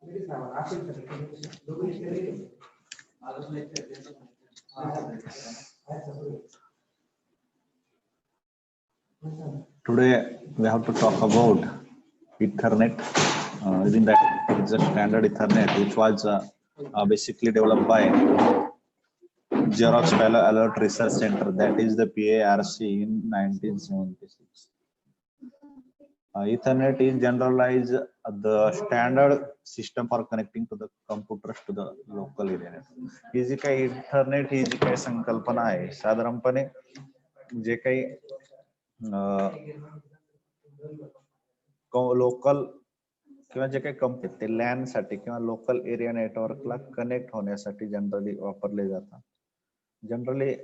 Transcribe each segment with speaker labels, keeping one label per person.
Speaker 1: Today we have to talk about Ethernet. Within that, it's a standard Ethernet which was basically developed by Xerox Palo Alert Research Center, that is the PARC, in 1976. Ethernet is generalized the standard system for connecting to the computers to the local area network. ही जी काही Ethernet ही जी काही संकल्पना आहे साधारणपणे जे काही local किंवा जे काही company ते LAN साठी किंवा लोकल एरिया नेटवर्कला कनेक्ट होण्यासाठी जनरली वापरले जातात. जनरली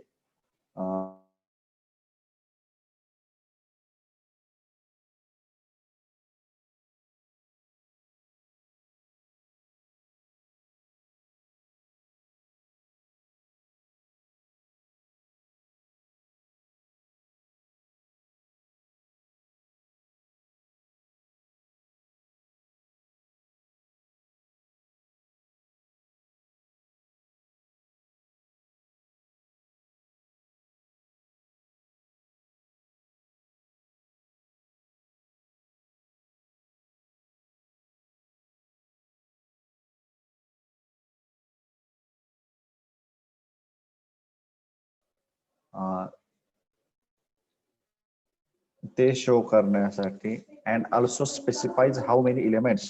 Speaker 1: ते शो करण्यासाठी and also specifies how many elements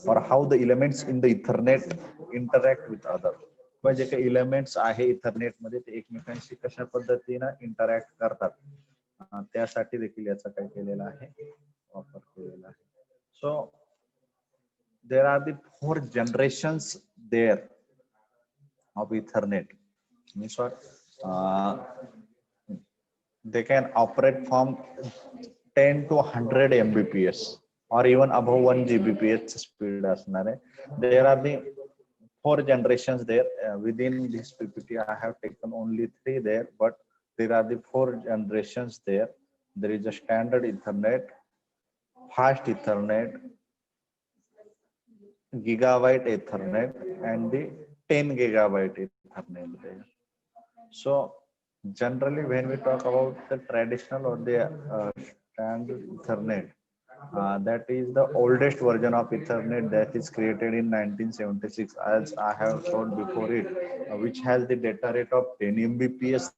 Speaker 1: or how the elements in the Ethernet interact with other. म्हणजे काही एलिमेंट्स आहे इथरनेट मध्ये ते एकमेकांशी कशा पद्धतीने इंटरॅक्ट करतात त्यासाठी देखील याचा काय केलेला आहे वापर केलेला आहे. सो there are the 4 generations there of Ethernet. Means what? They can operate from 10 to 100 Mbps or even above 1 Gbps speed असणार आहे. There are the 4 generations there. Within this PPT, I have taken only 3 there, but there are the 4 generations there. There is a standard Ethernet, fast Ethernet, gigabyte Ethernet, and the 10 gigabyte Ethernet there. So generally, when we talk about the traditional or the standard Ethernet, that is the oldest version of Ethernet that is created in 1976, as I have shown before it, which has the data rate of 10 Mbps.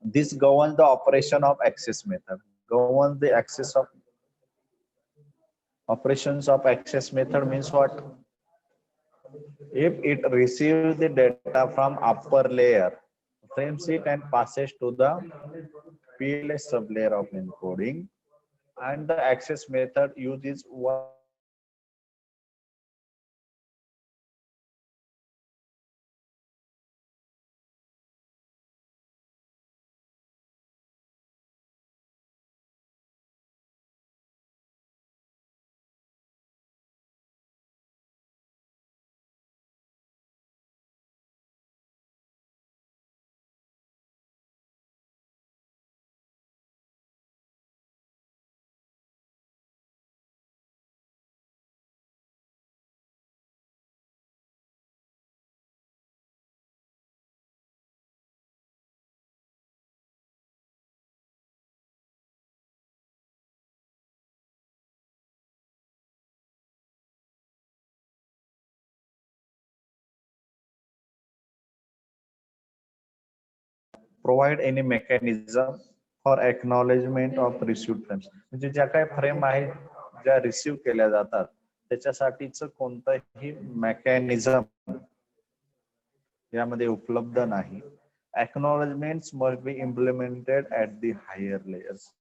Speaker 1: This governs the operation of access method. Governs the access of operations of access method means what? If it receives the data from upper layer, frames it and passes to the PLS sublayer of encoding, and the access method uses one provide any mechanism for acknowledgement of received frames. म्हणजे ज्या काही frame आहेत ज्या receive केल्या जातात त्याच्यासाठीच कोणताही mechanism यामध्ये उपलब्ध नाही. Acknowledgements must be implemented at the higher layers.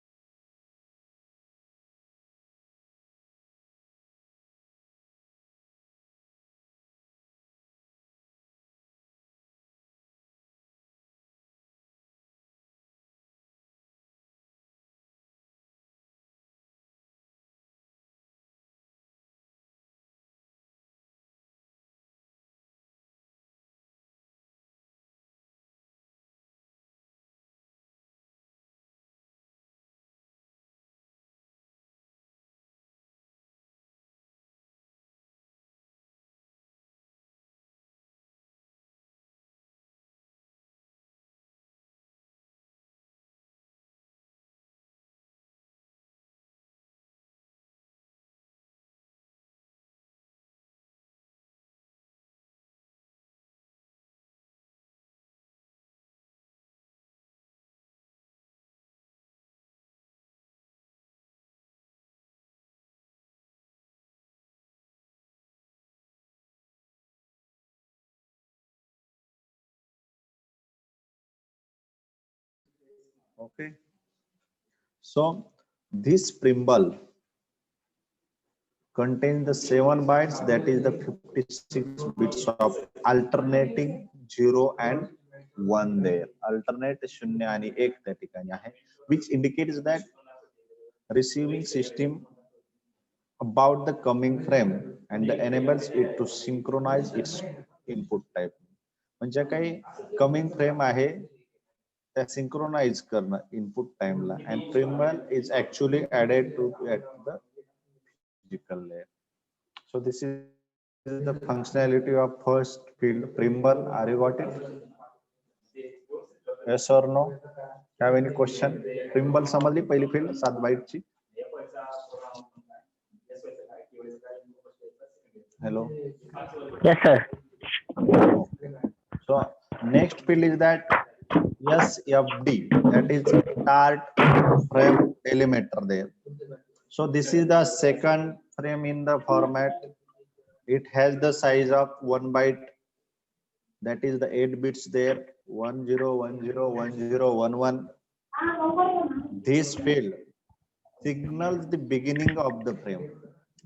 Speaker 1: Okay. So this Primble contains the 7 bytes, that is the 56 bits of alternating 0 and 1 there. Alternate 0 आणि 1 त्या ठिकाणी आहे, which indicates that receiving system about the coming frame and enables it to synchronize its input type. म्हणजे काही coming frame आहे त्या synchronize करणं input time La, and Primble is actually added to at the physical layer. So this is the functionality of first field Primble. Are you got it? Yes or no? Have any question? Primble समजली पहिली field 7 byte ची. Hello.
Speaker 2: Yes, sir.
Speaker 1: Okay. So next field is that SFD, that is start frame delimiter there. So this is the second frame in the format. It has the size of 1 byte, that is the 8 bits there, 10101011. This field signals the beginning of the frame.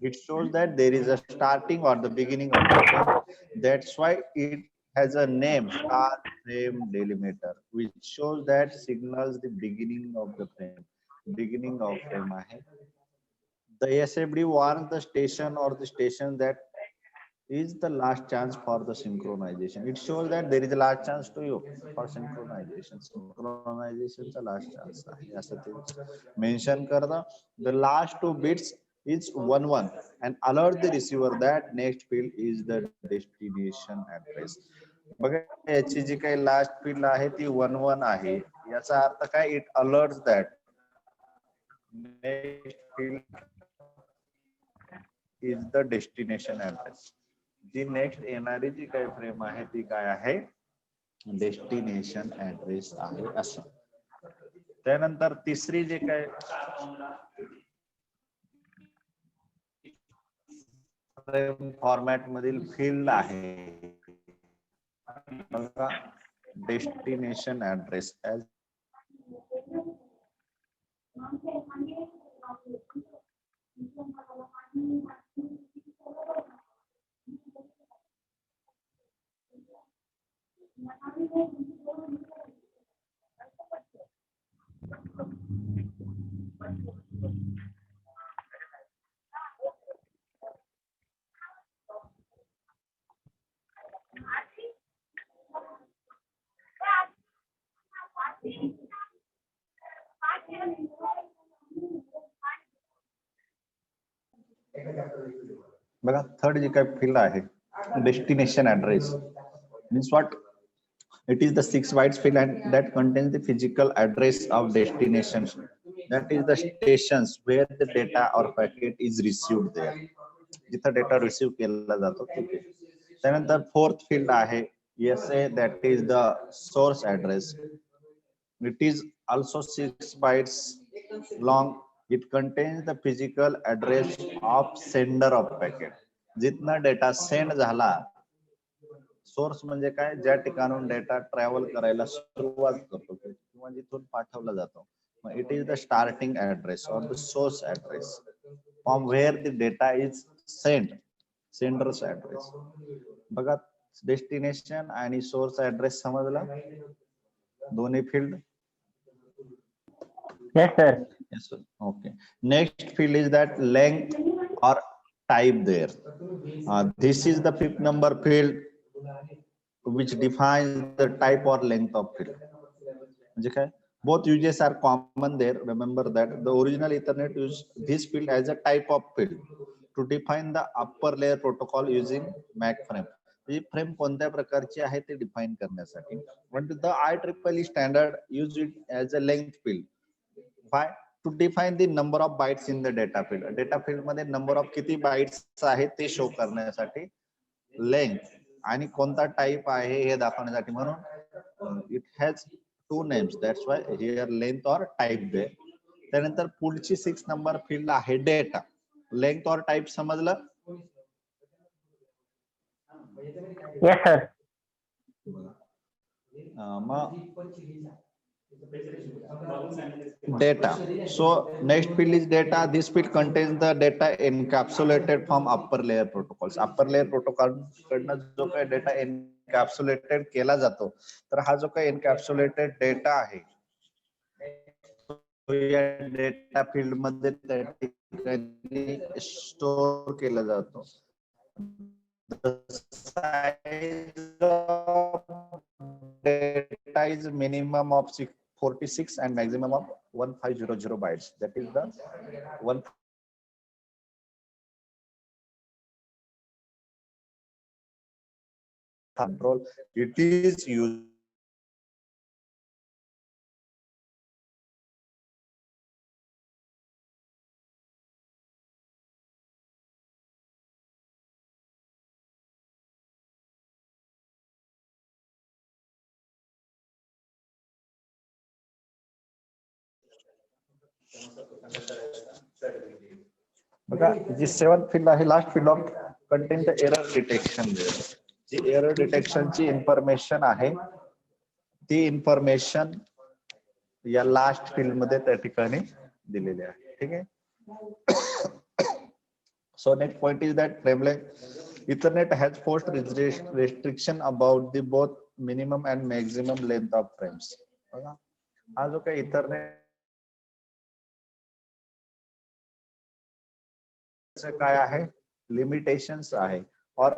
Speaker 1: It shows that there is a starting or the beginning of the frame. That's why it has a name, start frame delimiter, which shows that signals the beginning of the frame. Beginning of frame आहे. The SFD warns the station or the station that is the last chance for the synchronization. It shows that there is a last chance to you for synchronization. Synchronization चा last chance आहे असं ते mention करतं. The last 2 bits is 11 and alert the receiver that next field is the destination address. बघा याची जी काही last field आहे ती 11 आहे. याचा अर्थ काय? It alerts that next field is the destination address. जी नेक्स्ट येणारी जी काही फ्रेम आहे ती काय आहे? डेस्टिनेशन ऍड्रेस आहे असं. त्यानंतर तिसरी जे काय फ्रेम फॉर्मॅट मधील फील्ड आहे डेस्टिनेशन ऍड्रेस एज बघा थर्ड जे काही फील्ड आहे destination address means what? It is the 6 bytes field and that contains the physical address of destinations. That is the stations where the data or packet is received there. जिथं data receive केला जातो तिथे. त्यानंतर fourth field आहे SA, that is the source address. It is also 6 bytes long. It contains the physical address of sender of packet. जितना data send झाला, source म्हणजे काय? ज्या ठिकाणून डेटा ट्रॅव्हल करायला सुरुवात करतो किंवा जिथून पाठवला जातो. मग it is the starting address or the source address from where the data is send, senders address. बघा डेस्टिनेशन आणि सोर्स ऍड्रेस समजला दोन्ही field.
Speaker 2: Yes, sir.
Speaker 1: Yes, sir. Okay. Next field is that length or type there. This is the fifth number field which defines the type or length of field. म्हणजे काय? Both uses are common there. Remember that the original Ethernet used this field as a type of field to define the upper layer protocol using MAC frame. He frame कोणत्या प्रकारची आहे ते define करण्यासाठी. But the IEEE standard use it as a length field. Why? To define the number of bytes in the data field. Data field मध्ये number of किती bytes आहे ते show करण्यासाठी लेंथ आणि कोणता टाइप आहे हे दाखवण्यासाठी. म्हणून it has 2 names. That's why here length or type there. त्यानंतर पुढची 6 नंबर फील्ड आहे डेटा. लेंथ और टाइप समजलं?
Speaker 2: Yes, sir.
Speaker 1: Mug data. So next field is data. This field contains the data encapsulated from upper layer protocols. Upper layer protocol कडनं जो काही data encapsulated केला जातो, तर हा जो काही encapsulated data आहे, तो या डेटा फील्ड मध्ये त्या ठिकाणी स्टोअर केला जातो. The size of data is minimum of 46 and maximum of 1500 bytes. That is the one control. It is used. बघा, जी सेवन फील्ड आहे, last field of contain the error detection. जी error detection ची information आहे, ती information या last field मध्ये त्या ठिकाणी दिलेली आहे. ठीक आहे. So next point is that frame length. Ethernet has forced restriction about the both minimum and maximum length of frames. बघा, हा जो काही इथरनेट काय आहे, लिमिटेशन्स आहे, और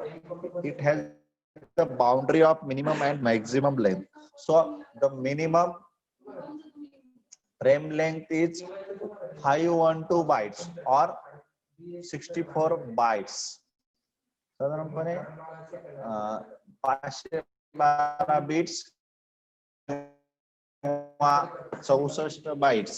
Speaker 1: it has the boundary of minimum and maximum length. So the minimum frame length is 512 bytes or 64 bytes. साधारणपणे 512 bits किंवा 64 बाइट्स